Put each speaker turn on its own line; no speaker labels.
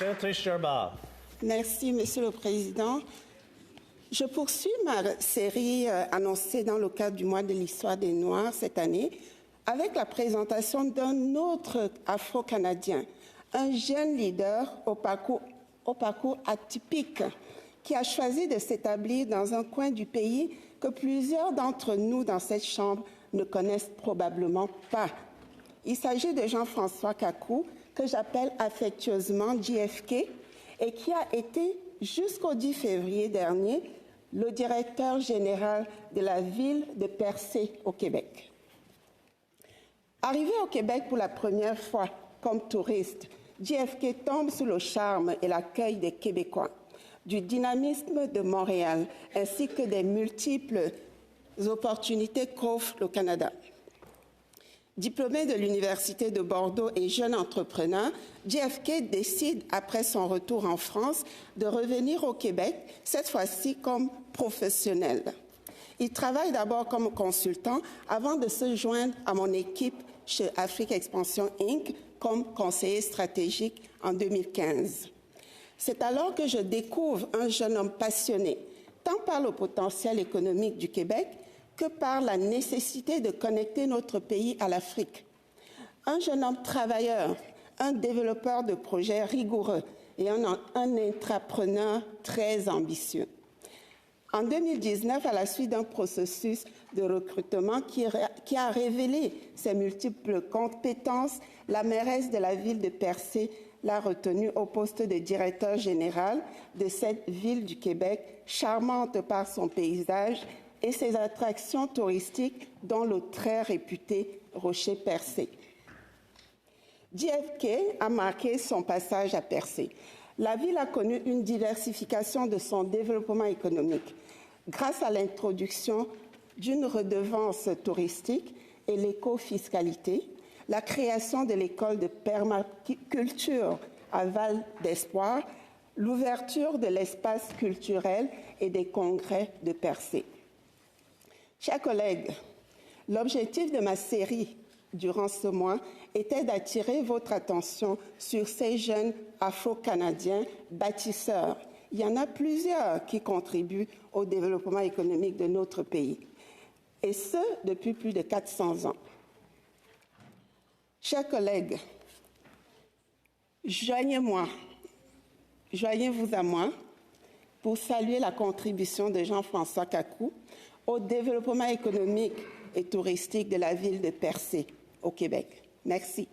Santosh Sharma.
Merci, Monsieur le Président. Je poursuis ma série annoncée dans le cadre du mois de l'histoire des Noirs cette année avec la présentation d'un autre Afro-Canadien, un jeune leader au parcours atypique qui a choisi de s'établir dans un coin du pays que plusieurs d'entre nous dans cette chambre ne connaissent probablement pas. Il s'agit de Jean-François Kakou, que j'appelle affectueusement JFK, et qui a été jusqu'au 10 février dernier le directeur général de la ville de Percé au Québec. Arrivé au Québec pour la première fois comme touriste, JFK tombe sous le charme et l'accueil des Québécois, du dynamisme de Montréal ainsi que des multiples opportunités qu'offre le Canada. Diplômé de l'Université de Bordeaux et jeune entrepreneur, JFK décide, après son retour en France, de revenir au Québec, cette fois-ci comme professionnel. Il travaille d'abord comme consultant avant de se joindre à mon équipe chez Afrique Expansion Inc. comme conseiller stratégique en 2015. C'est alors que je découvre un jeune homme passionné, tant par le potentiel économique du Québec que par la nécessité de connecter notre pays à l'Afrique. Un jeune homme travailleur, un développeur de projets rigoureux et un entrepreneur très ambitieux. En 2019, à la suite d'un processus de recrutement qui a révélé ses multiples compétences, la mairesse de la ville de Percé l'a retenu au poste de directeur général de cette ville du Québec, charmante par son paysage et ses attractions touristiques, dont le très réputé Rocher Percé. JFK a marqué son passage à Percé. La ville a connu une diversification de son développement économique grâce à l'introduction d'une redevance touristique et l'éco-fiscalité, la création de l'école de permaculture à Val d'Espoir, l'ouverture de l'espace culturel et des congrès de Percé. Chers collègues, l'objectif de ma série durant ce mois était d'attirer votre attention sur ces jeunes Afro-Canadiens bâtisseurs. Il y en a plusieurs qui contribuent au développement économique de notre pays, et ce, depuis plus de 400 ans. Chers collègues, joignez-vous à moi pour saluer la contribution de Jean-François Kakou au développement économique et touristique de la ville de Percé, au Québec. Merci.